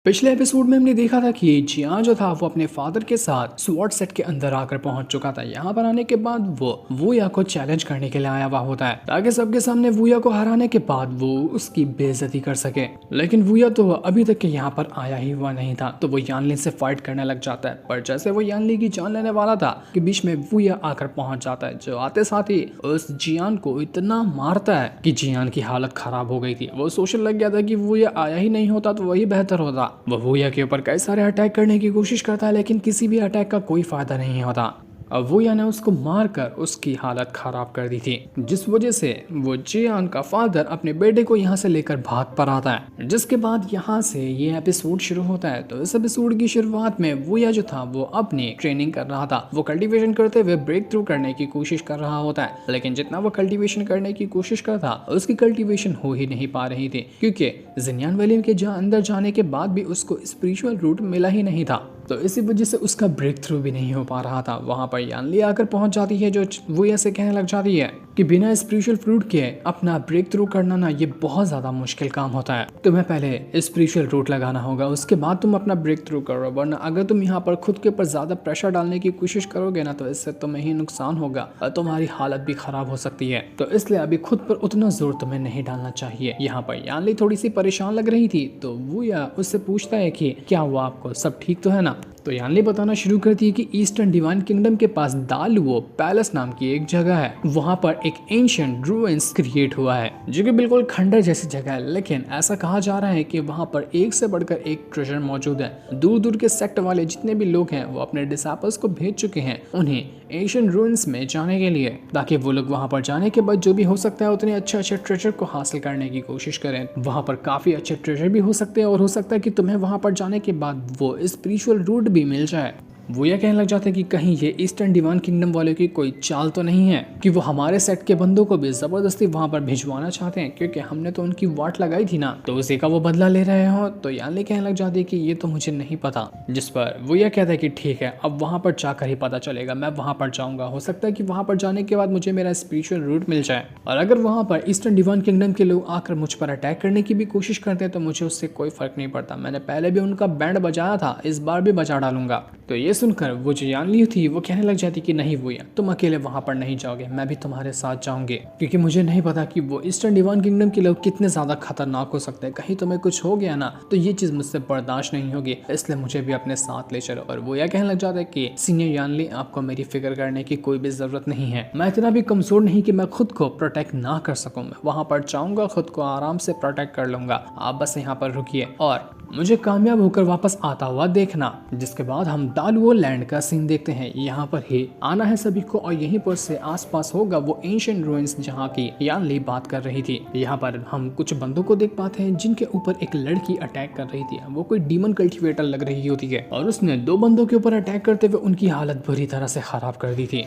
पिछले एपिसोड में हमने देखा था कि जियान जो था वो अपने फादर के साथ स्वॉर्ड सेट के अंदर आकर पहुंच चुका था। यहाँ पर आने के बाद वो वूया को चैलेंज करने के लिए आया हुआ होता है ताकि सबके सामने वूया को हराने के बाद वो उसकी बेइज्जती कर सके। लेकिन वूया तो अभी तक के यहाँ पर आया ही हुआ नहीं था, तो वो यानली से फाइट करने लग जाता है। पर जैसे वो यानली की जान लेने वाला था कि बीच में वूया आकर पहुंच जाता है, जो आते साथ ही उस जियान को इतना मारता है कि जियान की हालत खराब हो गई थी। वो सोचने लग गया था कि वूया आया ही नहीं होता तो वही बेहतर होता। वो वूया के ऊपर कई सारे अटैक करने की कोशिश करता है, लेकिन किसी भी अटैक का कोई फायदा नहीं होता। अब वूया ने उसको मारकर उसकी हालत खराब कर दी थी, जिस वजह से वो जियान का फादर अपने बेटे को यहाँ से लेकर भाग पर आता है। जिसके बाद यहाँ से ये एपिसोड शुरू होता है। तो इस एपिसोड की शुरुआत में वूया जो था वो अपनी ट्रेनिंग कर रहा था। वो कल्टीवेशन करते हुए ब्रेक थ्रू करने की कोशिश कर रहा होता है, लेकिन जितना वो कल्टीवेशन करने की कोशिश करता उसकी कल्टीवेशन हो ही नहीं पा रही थी, क्योंकि जिनियान वैली के अंदर जाने के बाद भी उसको स्पिरिचुअल रूट मिला ही नहीं था। तो इसी वजह से उसका ब्रेक थ्रू भी नहीं हो पा रहा था। वहां पर यानली आकर पहुंच जाती है, जो वो ऐसे कहने लग जाती है कि बिना स्पिरिचुअल फ्रूट के अपना ब्रेक थ्रू करना ना ये बहुत ज्यादा मुश्किल काम होता है। तुम्हें पहले स्पिरिचुअल रूट लगाना होगा, उसके बाद तुम अपना ब्रेक थ्रू करो, वरना अगर तुम यहाँ पर खुद के ऊपर ज्यादा प्रेशर डालने की कोशिश करोगे ना तो इससे तुम्हें ही नुकसान होगा और तुम्हारी हालत भी खराब हो सकती है। तो इसलिए अभी खुद पर उतना जोर तुम्हें नहीं डालना चाहिए। यहाँ पर यानली थोड़ी सी परेशान लग रही थी, तो वूया उससे पूछता है कि क्या हुआ, आपको सब ठीक तो है ना। तो यानली बताना शुरू करती है कि ईस्टर्न डिवाइन किंगडम के पास दालुओ पैलेस नाम की एक जगह है। वहां पर एक एंशिएंट रूइंस क्रिएट हुआ है, जो कि बिल्कुल खंडर जैसी जगह है, लेकिन ऐसा कहा जा रहा है कि वहां पर एक से बढ़कर एक ट्रेजर मौजूद है। दूर दूर के सेक्ट वाले जितने भी लोग हैं वो अपने डिसाइपल्स को भेज चुके हैं उन्हें एंशिएंट रूइंस में जाने के लिए, ताकि वो लोग वहां पर जाने के बाद जो भी हो सकता है उतने अच्छे अच्छे ट्रेजर को हासिल करने की कोशिश करें। वहां पर काफी अच्छे ट्रेजर भी हो सकते हैं और हो सकता है कि तुम्हें वहां पर जाने के बाद वो स्पिरिचुअल रूट भी मिल जाए। वो यह कहने लग जाते हैं कि कहीं ये ईस्टर्न डिवाइन किंगडम वालों की कोई चाल तो नहीं है कि वो हमारे सेट के बंदों को भी जबरदस्ती वहां पर भिजवाना चाहते हैं, क्योंकि हमने तो उनकी वाट लगाई थी ना, तो उसी का वो बदला ले रहे हो। तो यानली कहने लग जाती है कि ये तो मुझे नहीं पता। जिस पर वो यह कहता है कि ठीक है, अब वहां पर जाकर ही पता चलेगा, मैं वहां पर जाऊंगा, हो सकता है कि वहां पर जाने के बाद मुझे मेरा स्पिरिचुअल रूट मिल जाए। और अगर वहां पर ईस्टर्न डिवाइन किंगडम के लोग आकर मुझ पर अटैक करने की भी कोशिश करते हैं तो मुझे उससे कोई फर्क नहीं पड़ता। मैंने पहले भी उनका बैंड बजाया था, इस बार भी बजा डालूंगा। तो ये सुनकर वो जो यानली थी वो कहने लग जाती कि नहीं वूया, तुम अकेले वहां पर नहीं जाओगे, मैं भी तुम्हारे साथ जाऊंगी, क्योंकि मुझे नहीं पता कि वो ईस्टर्न डिवाइन किंगडम के लोग कितने ज्यादा खतरनाक हो सकते हैं। कहीं तुम्हें कुछ हो गया ना तो ये चीज मुझसे बर्दाश्त नहीं होगी, इसलिए मुझे भी अपने साथ ले चलो। और वो यह कहने लग जाता है कि सीनियर यानली, आपको मेरी फिक्र करने की कोई भी जरूरत नहीं है। मैं इतना भी कमजोर नहीं कि मैं खुद को प्रोटेक्ट ना कर सकूं। मैं वहां पर जाऊंगा, खुद को आराम से प्रोटेक्ट कर लूंगा, आप बस यहाँ पर रुकिए और मुझे कामयाब होकर वापस आता हुआ देखना। जिसके बाद हम दालुओ लैंड का सीन देखते हैं। यहाँ पर ही आना है सभी को और यहीं पर से आसपास होगा वो एंशिएंट रूइंस जहाँ की यानली बात कर रही थी। यहाँ पर हम कुछ बंदों को देख पाते हैं जिनके ऊपर एक लड़की अटैक कर रही थी। वो कोई डीमन कल्टीवेटर लग रही होती है और उसने दो बंदों के ऊपर अटैक करते हुए उनकी हालत बुरी तरह से खराब कर दी थी।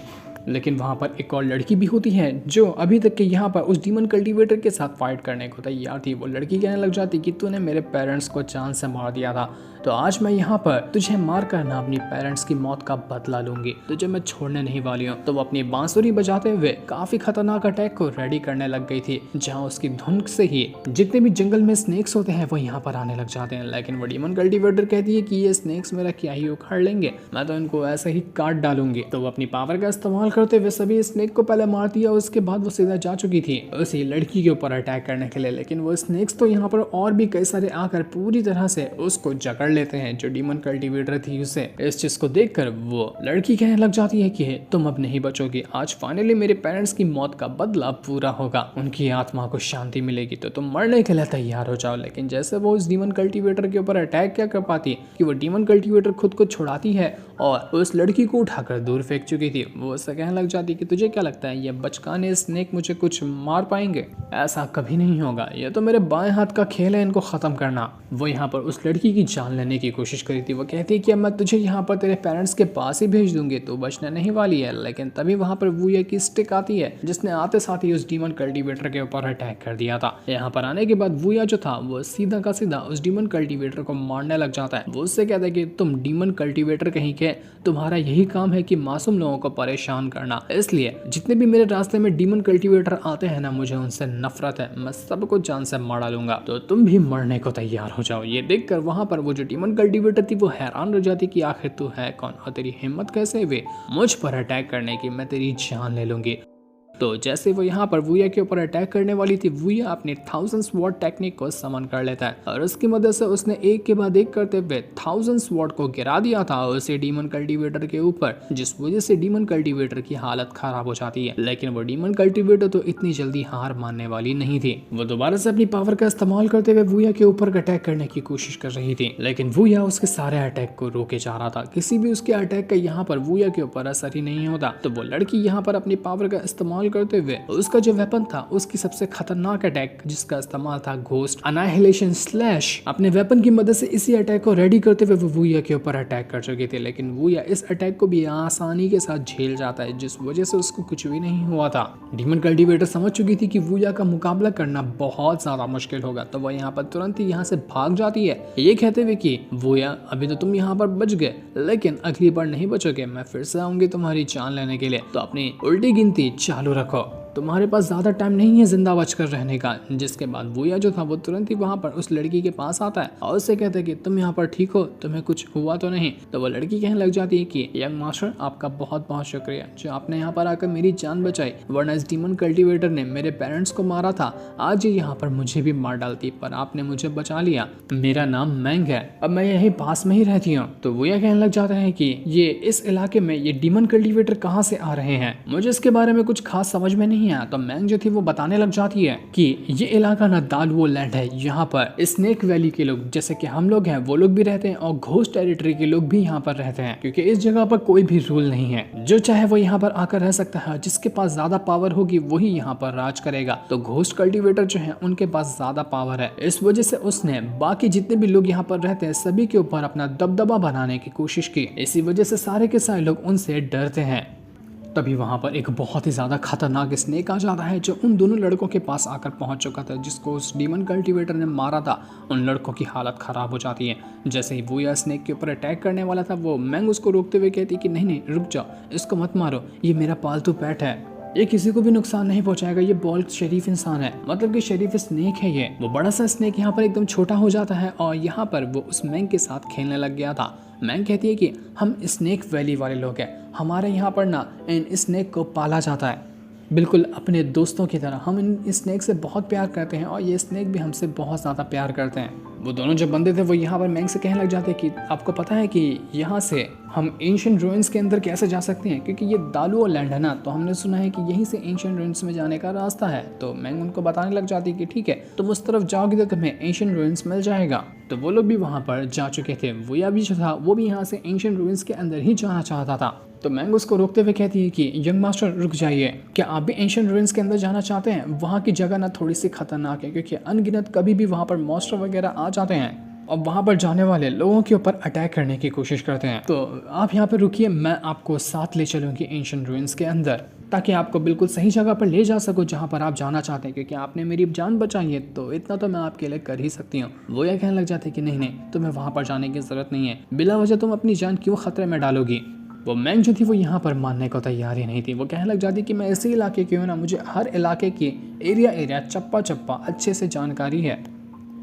लेकिन वहां पर एक और लड़की भी होती है जो अभी तक के यहाँ पर उस डीमन कल्टीवेटर के साथ फाइट करने को तैयार थी। वो लड़की कहने लग जाती कि तूने मेरे पेरेंट्स को जान से मार दिया था, तो आज मैं यहाँ पर तुझे मार कर ना अपनी पेरेंट्स की मौत का बदला लूंगी, तुझे मैं छोड़ने नहीं वाली हूँ। तो वो अपनी बांसुरी बजाते हुए काफी खतरनाक अटैक को रेडी करने लग गई थी, जहाँ उसकी धुन से ही जितने भी जंगल में स्नेक्स होते हैं वो यहाँ पर आने लग जाते हैं। लेकिन वो डीमन कल्टीवेटर कहती है कि ये स्नेक्स मेरा क्या ही उखाड़ लेंगे, मैं तो इनको ऐसे ही काट डालूंगी। तो वो अपनी पावर का इस्तेमाल करते हुए सभी स्नेक को पहले मार दिया, उसके बाद वो सीधा जा चुकी थी उसी लड़की के ऊपर अटैक करने के लिए। लेकिन वो स्नेक्स तो यहाँ पर और भी कई सारे आकर पूरी तरह से उसको जकड़ लेते हैं, जो डीमन कल्टीवेटर थी उसे। इस चीज को देखकर वो लड़की कहने लग जाती है कि तुम अब नहीं बचोगी, आज फाइनली मेरे पेरेंट्स की मौत का बदला पूरा होगा, उनकी आत्मा को शांति मिलेगी, तो तुम मरने के लिए तैयार हो जाओ। लेकिन जैसे वो उस डीमन कल्टीवेटर के ऊपर अटैक क्या कर पाती कि वो डीमन कल्टीवेटर खुद को छुड़ाती है और उस लड़की को उठाकर दूर फेंक चुकी थी। वो उससे कहने लग जाती कि तुझे क्या लगता है ये बचकाने स्नेक मुझे कुछ मार पाएंगे? ऐसा कभी नहीं होगा, ये तो मेरे बाएं हाथ का खेल है इनको खत्म करना। वो यहाँ पर उस लड़की की जान लेने की कोशिश करी थी। वो कहती है कि अब मैं तुझे यहाँ पर तेरे पेरेंट्स के पास ही भेज दूंगी, तो बचने नहीं वाली है। लेकिन तभी वहां पर वूया की स्टिक आती है, जिसने आते साथ ही उस डीमन कल्टीवेटर के ऊपर अटैक कर दिया था। यहाँ पर आने के बाद वूया जो था वो सीधा का सीधा उस डीमन कल्टीवेटर को मारने लग जाता है। वो उससे कहता है कि तुम डीमन कल्टीवेटर कहीं के, तुम्हारा यही काम है कि मासूम लोगों को परेशान करना। इसलिए जितने भी मेरे रास्ते में डीमन कल्टीवेटर आते हैं ना, मुझे उनसे नफरत है, मैं सबको जान से मार डालूंगा, तो तुम भी मरने को तैयार हो जाओ। ये देखकर वहां पर वो जो डीमन कल्टीवेटर थी वो हैरान हो जाती कि आखिर तू है कौन और तेरी हिम्मत कैसे हुई मुझ पर अटैक करने की, मैं तेरी जान ले लूंगी। तो जैसे वो यहाँ पर वूया के ऊपर अटैक करने वाली थी, वूया अपनी 1000 स्वॉर्ड टेक्निक को समन कर लेता है और उसकी मदद से उसने एक के बाद एक करते हुए 1000 स्वॉर्ड को गिरा दिया था उसे डीमन कल्टीवेटर के ऊपर, जिस वजह से डीमन कल्टीवेटर की हालत खराब हो जाती है। लेकिन वो डीमन कल्टीवेटर तो इतनी जल्दी हार मानने वाली नहीं थी। वो दोबारा से अपनी पावर का इस्तेमाल करते हुए वूया के ऊपर अटैक करने की कोशिश कर रही थी, लेकिन वूया उसके सारे अटैक को रोके जा रहा था। किसी भी उसके अटैक का यहाँ पर वूया के ऊपर असर ही नहीं होता। तो वो लड़की यहाँ पर अपनी पावर का इस्तेमाल करते हुए उसका जो वेपन था, उसकी सबसे खतरनाक अटैक जिसका इस्तेमाल था घोस्ट अनाहिलेशन स्लैश, अपने वेपन की मदद से इसी अटैक को रेडी करते हुए वो वूया के ऊपर अटैक कर चुके थे। लेकिन वूया इस अटैक को भी आसानी के साथ झेल जाता है, जिस वजह से उसको कुछ भी नहीं हुआ था। डीमन कल्टीवेटर समझ चुकी थी कि वूया का मुकाबला करना बहुत ज्यादा मुश्किल होगा, तो वह यहाँ पर तुरंत ही यहाँ से भाग जाती है, ये कहते हुए कि वूया अभी तो तुम यहाँ पर बच गए, लेकिन अगली बार नहीं बचोगे, मैं फिर से आऊंगी तुम्हारी जान लेने के लिए, तो अपनी उल्टी गिनती चालू रखो, तुम्हारे पास ज़्यादा टाइम नहीं है जिंदा बचकर रहने का। जिसके बाद वूया जो था वो तुरंत ही वहाँ पर उस लड़की के पास आता है और उससे कहते हैं कि तुम यहाँ पर ठीक हो, तुम्हें कुछ हुआ तो नहीं। तो वो लड़की कहने लग जाती है कि यंग मास्टर, आपका बहुत बहुत शुक्रिया जो आपने यहाँ पर आकर मेरी जान बचाई, वरना इस डीमन कल्टीवेटर ने मेरे पेरेंट्स को मारा था, आज ये यहाँ पर मुझे भी मार डालती, पर आपने मुझे बचा लिया। मेरा नाम मैंग है, अब मैं यही पास में ही रहती हूँ। तो वूया कहने लग जाता है कि ये इस इलाके में ये डीमन कल्टीवेटर कहाँ से आ रहे हैं, मुझे इसके बारे में कुछ खास समझ में नहीं है। तो मैंग जो थी वो बताने लग जाती है कि ये इलाका ना दालवो लैंड है, यहाँ पर स्नेक वैली के लोग जैसे कि हम लोग हैं वो लोग भी रहते हैं और घोस्ट टेरिटरी के लोग भी यहाँ पर रहते हैं, क्योंकि इस जगह पर कोई भी रूल नहीं है, जो चाहे वो यहाँ पर आकर रह सकता है, जिसके पास ज्यादा पावर होगी वही यहाँ पर राज करेगा। तो घोस्ट कल्टीवेटर जो है उनके पास ज्यादा पावर है, इस वजह से उसने बाकी जितने भी लोग यहाँ पर रहते हैं सभी के ऊपर अपना दबदबा बनाने की कोशिश की, इसी वजह से सारे के सारे लोग उनसे डरते हैं। तभी वहाँ पर एक बहुत ही ज़्यादा खतरनाक स्नेक आ जाता है जो उन दोनों लड़कों के पास आकर पहुँच चुका था, जिसको उस डीमन कल्टीवेटर ने मारा था। उन लड़कों की हालत ख़राब हो जाती है। जैसे ही वो या स्नेक के ऊपर अटैक करने वाला था, वो मैंग उसको रोकते हुए कहती कि नहीं नहीं रुक जाओ, इसको मत मारो, ये मेरा पालतू पेट है, ये किसी को भी नुकसान नहीं पहुंचाएगा, ये बॉल्ड शरीफ इंसान है, मतलब कि शरीफ स्नेक है ये। वो बड़ा सा स्नेक यहाँ पर एकदम छोटा हो जाता है और यहाँ पर वो उस मैंग के साथ खेलने लग गया था। मैंग कहती है कि हम स्नेक वैली वाले लोग हैं, हमारे यहाँ पर ना इन स्नेक को पाला जाता है बिल्कुल अपने दोस्तों की तरह, हम इन स्नेक से बहुत प्यार करते हैं और ये स्नेक भी हमसे बहुत ज़्यादा प्यार करते हैं। वो दोनों जो बंदे थे वो यहाँ पर मैंग से कहने लग जाते हैं कि आपको पता है कि यहाँ से हम एंशिएंट रूइंस के अंदर कैसे जा सकते हैं, क्योंकि ये दालुओ लैंड है ना, तो हमने सुना है कि यहीं से एंशिएंट रूइंस में जाने का रास्ता है। तो मैंग उनको बताने लग जाती है कि ठीक है, तुम उस तरफ जाओगे तो तुम्हें एंशिएंट रूइंस मिल जाएगा। तो वो लोग भी वहाँ पर जा चुके थे। वूया भी जो था वो भी यहाँ से एंशिएंट रूइंस के अंदर ही जाना चाहता था। तो मैंग उसको रोकते हुए कहती है कि यंग मास्टर रुक जाइए, क्या आप भी एंशिएंट रूइंस के अंदर जाना चाहते हैं? वहाँ की जगह ना थोड़ी सी खतरनाक है, क्योंकि अनगिनत कभी भी वहाँ पर मॉन्स्टर वगैरह आ जाते हैं और वहाँ पर जाने वाले लोगों के ऊपर अटैक करने की कोशिश करते हैं। तो आप यहाँ पर रुकिए, मैं आपको साथ ले चलूँगी एंशिएंट रूइंस के अंदर, ताकि आपको बिल्कुल सही जगह पर ले जा सकूँ जहाँ पर आप जाना चाहते हैं, क्योंकि आपने मेरी जान बचाई है तो इतना तो मैं आपके लिए कर ही सकती हूँ। वो यह कहने लग जाते हैं कि नहीं नहीं, तुम्हें वहाँ पर जाने की ज़रूरत नहीं है, बिला वजह तुम अपनी जान क्यों खतरे में डालोगी। वो मैंग जो थी वो यहाँ पर मानने को तैयार ही नहीं थी। वो कहने लग जाती कि मैं इसी इलाके की हूँ ना, मुझे हर इलाके की एरिया चप्पा चप्पा अच्छे से जानकारी है।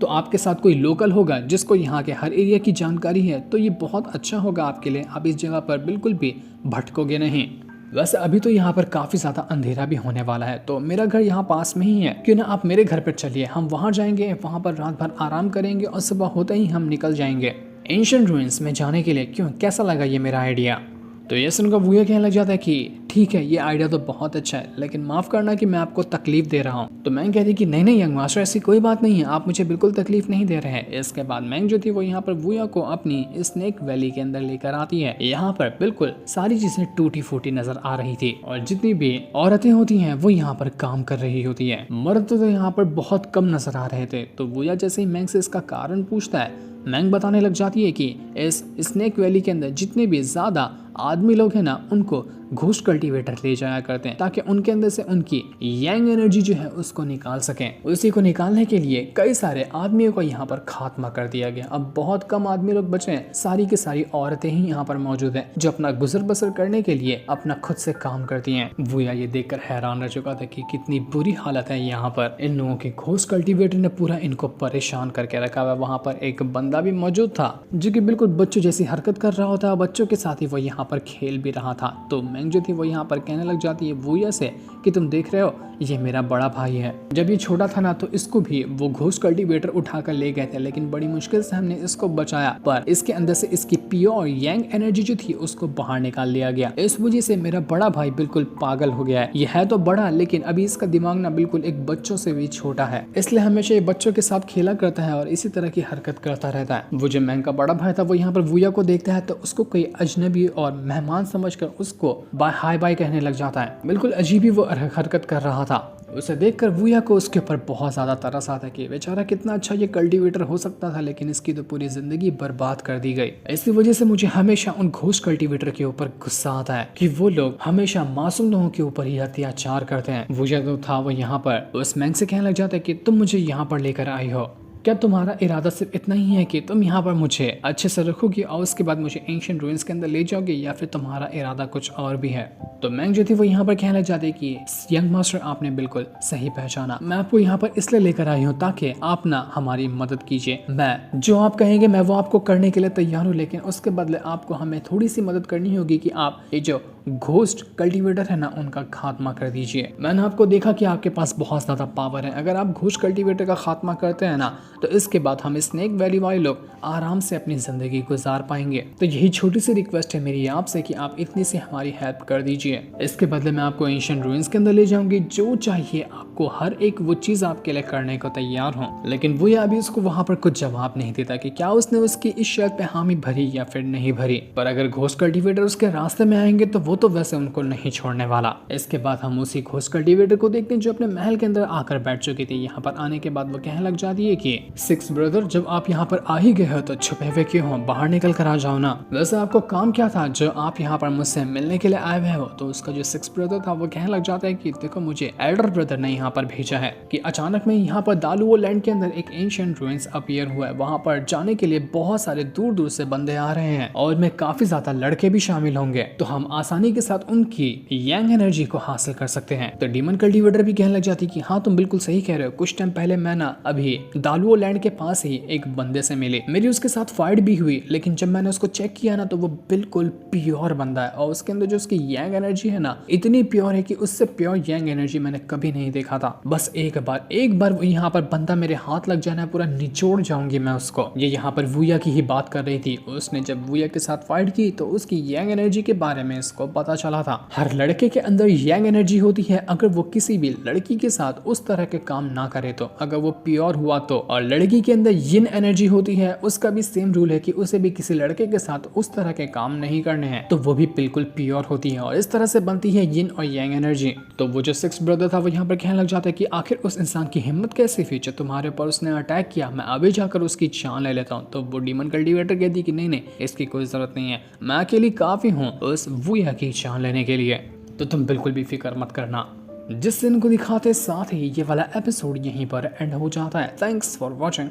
तो आपके साथ कोई लोकल होगा जिसको यहाँ के हर एरिया की जानकारी है, तो ये बहुत अच्छा होगा आपके लिए, आप इस जगह पर बिल्कुल भी भटकोगे नहीं। वैसे अभी तो यहाँ पर काफ़ी ज़्यादा अंधेरा भी होने वाला है, तो मेरा घर यहाँ पास में ही है, क्यों ना आप मेरे घर पर चलिए, हम वहाँ जाएंगे, वहाँ पर रात भर आराम करेंगे और सुबह होते ही हम निकल जाएंगे एंशिएंट रूइंस में जाने के लिए। क्यों, कैसा लगा ये मेरा आइडिया? तो ये सुनकर वूया कहने लग जाता है कि ठीक है, ये आइडिया तो बहुत अच्छा है, लेकिन माफ़ करना कि मैं आपको तकलीफ दे रहा हूँ। तो मैंग कहती कि नहीं नहीं यंग मास्टर, ऐसी कोई बात नहीं है, आप मुझे बिल्कुल तकलीफ नहीं दे रहे हैं। इसके बाद मैंग जो थी वो यहाँ पर वूया को अपनी स्नेक वैली के अंदर लेकर आती है। यहाँ पर बिल्कुल सारी चीजें टूटी फूटी नजर आ रही थी और जितनी भी औरतें होती हैं वो यहाँ पर काम कर रही होती है, मर्द तो यहाँ पर बहुत कम नजर आ रहे थे। तो वूया जैसे ही मैंग से इसका कारण पूछता है, मैंग बताने लग जाती है कि इस स्नेक वैली के अंदर जितने भी ज़्यादा आदमी लोग हैं ना, उनको घोस्ट कल्टीवेटर ले जाया करते हैं ताकि उनके अंदर से उनकी यंग एनर्जी जो है उसको निकाल सकें। उसी को निकालने के लिए कई सारे आदमियों को यहाँ पर खात्मा कर दिया गया। अब बहुत कम आदमी लोग बचे हैं, सारी की सारी औरतें ही यहाँ पर मौजूद हैं जो अपना गुजर बसर करने के लिए अपना खुद से काम करती हैं। वूया ये देखकर हैरान रह चुका था कि कितनी बुरी हालत है यहाँ पर। इन लोगों के घोस्ट कल्टीवेटर ने पूरा इनको परेशान करके रखा हुआ। वहाँ पर एक बंदा भी मौजूद था जो कि बिल्कुल बच्चों जैसी हरकत कर रहा होता है, बच्चों के साथ ही वो यहाँ पर खेल भी रहा था। तो मैंग जो थी वो यहाँ पर कहने लग जाती है वूया से कि तुम देख रहे हो ये मेरा बड़ा भाई है। जब ये छोटा था ना तो इसको भी वो घोस्ट कल्टीवेटर उठाकर ले गए थे, लेकिन बड़ी मुश्किल से हमने इसको बचाया, पर इसके अंदर से इसकी प्योर यंग एनर्जी जो थी उसको बाहर निकाल लिया गया। इस वजह से मेरा बड़ा भाई बिल्कुल पागल हो गया है। ये है तो बड़ा, लेकिन अभी इसका दिमाग ना बिल्कुल एक बच्चों से भी छोटा है, इसलिए हमेशा ये बच्चों के साथ खेला करता है और इसी तरह की हरकत करता रहता है। वो जो मैंग का बड़ा भाई था वो यहाँ पर वूया को देखता है तो उसको कोई अजनबी और मेहमान समझकर उसको हाय बाय कहने लग जाता है। बिल्कुल अजीब ही वो हरकत कर रहा था। उसे देखकर वूया को उसके ऊपर बहुत ज्यादा तरस आता है कि बेचारा कितना अच्छा ये कल्टीवेटर हो सकता था, लेकिन इसकी तो पूरी जिंदगी बर्बाद कर दी गई। इसी वजह से मुझे हमेशा उन घोस्ट कल्टीवेटर के ऊपर गुस्सा आता है कि वो लोग हमेशा मासूम लोगों के ऊपर ही अत्याचार करते हैं। वूया तो था वो यहाँ पर उस मैंग से कहने लग जाता है कि तुम मुझे यहाँ पर लेकर आई हो, क्या तुम्हारा इरादा सिर्फ इतना ही है कि तुम यहाँ पर मुझे अच्छे से रखोगी और उसके बाद मुझे एंशिएंट रूइंस के अंदर ले जाओगे, या फिर तुम्हारा इरादा कुछ और भी है? तो मैंग जो थी वो यहाँ पर कहने लग जाती कि यंग मास्टर आपने बिल्कुल सही पहचाना, मैं आपको यहाँ पर इसलिए लेकर आई हूँ ताकि आप ना हमारी मदद कीजिए। मैं जो आप कहेंगे मैं वो आपको करने के लिए तैयार हूँ, लेकिन उसके बदले आपको हमें थोड़ी सी मदद करनी होगी कि आप ये जो घोस्ट कल्टीवेटर है ना उनका खात्मा कर दीजिए। मैंने आपको देखा कि आपके पास बहुत ज्यादा पावर है, अगर आप घोस्ट कल्टीवेटर का खात्मा करते हैं ना तो इसके बाद हम स्नेक वैली वाले लोग आराम से अपनी जिंदगी गुजार पाएंगे। तो यही छोटी सी रिक्वेस्ट है मेरी आपसे कि आप इतनी सी हमारी हेल्प कर दीजिए। इसके बदले मैं आपको एंशिएंट रूइंस के अंदर ले जाऊंगी, जो चाहिए आपको हर एक वो चीज आपके लिए करने को तैयार हूँ। लेकिन वो अभी उसको वहां पर कुछ जवाब नहीं देता कि क्या उसने उसकी इस शर्त पे हामी भरी या फिर नहीं भरी। पर अगर घोस्ट कल्टीवेटर उसके रास्ते में आएंगे तो वो तो वैसे उनको नहीं छोड़ने वाला। इसके बाद हम उसी घोस्ट कल्टीवेटर को देखते हैं जो अपने महल के अंदर आकर बैठ चुकी थी। यहाँ पर आने के बाद वो कहने लग जाती है कि सिक्स ब्रदर, जब आप यहाँ पर आ ही गए हो तो छुपे हुए क्यों हो, बाहर निकल कर आ जाओ ना। वैसे आपको काम क्या था जो आप यहाँ पर मुझसे मिलने के लिए आए हुए हो? तो उसका जो सिक्स ब्रदर था वो कहने लग जाता है कि देखो मुझे एल्डर ब्रदर ने यहाँ पर भेजा है कि अचानक में यहाँ पर दालुओ लैंड के अंदर एक एंशिएंट रूइंस अपीयर हुआ है। वहाँ पर जाने के लिए बहुत सारे दूर दूर से बंदे आ रहे हैं और में काफी ज्यादा लड़के भी शामिल होंगे, तो हम आसानी के साथ उनकी यंग एनर्जी को हासिल कर सकते हैं। तो डीमन कल्टीवेटर भी कहने लग जाती कि हाँ तुम बिल्कुल सही कह रहे हो, कुछ टाइम पहले मैं ना अभी दालुओ लैंड के पास ही एक बंदे से मिली, मेरी उसके साथ फाइट भी हुई, लेकिन जब मैंने उसको चेक किया ना तो वो बिल्कुल प्योर बंदा है और उसके अंदर जो उसकी यंग एनर्जी है ना इतनी प्योर है कि उससे प्योर यंग एनर्जी मैंने कभी नहीं देखा था। बस एक बार यहाँ पर बंदा मेरे हाथ लग जाना है, पूरा निचोड़ जाऊंगी मैं उसको। ये यहाँ पर वूया की ही बात कर रही थी। उसने जब वूया के साथ फाइट की तो उसकी यंग एनर्जी के बारे में इसको पता चला था। हर लड़के के अंदर यंग एनर्जी होती है, अगर वो किसी भी लड़की के साथ उस तरह के काम ना करे तो, अगर वो प्योर हुआ तो। और लड़की के अंदर यिन एनर्जी होती है, उसका भी सेम रूल है कि उसे भी किसी लड़के के साथ उस तरह के काम नहीं करने हैं, तो वो भी बिल्कुल प्योर होती है और इस तरह से बनती है यिन और यंग एनर्जी। तो वो जो सिक्स ब्रदर था वो यहाँ पर कहने लग जाता है कि आखिर उस इंसान की हिम्मत कैसी थी जो तुम्हारे ऊपर उसने अटैक किया, मैं अभी जाकर उसकी जान ले लेता हूँ। तो वो डीमन कल्टीवेटर कहती कि नहीं इसकी कोई जरूरत नहीं है, मैं अकेली काफी हूँ उस वूया की जान लेने के लिए, तो तुम बिल्कुल भी फिक्र मत करना। जिस दिन को दिखाते साथ ही ये वाला एपिसोड यहीं पर एंड हो जाता है। Thanks for watching.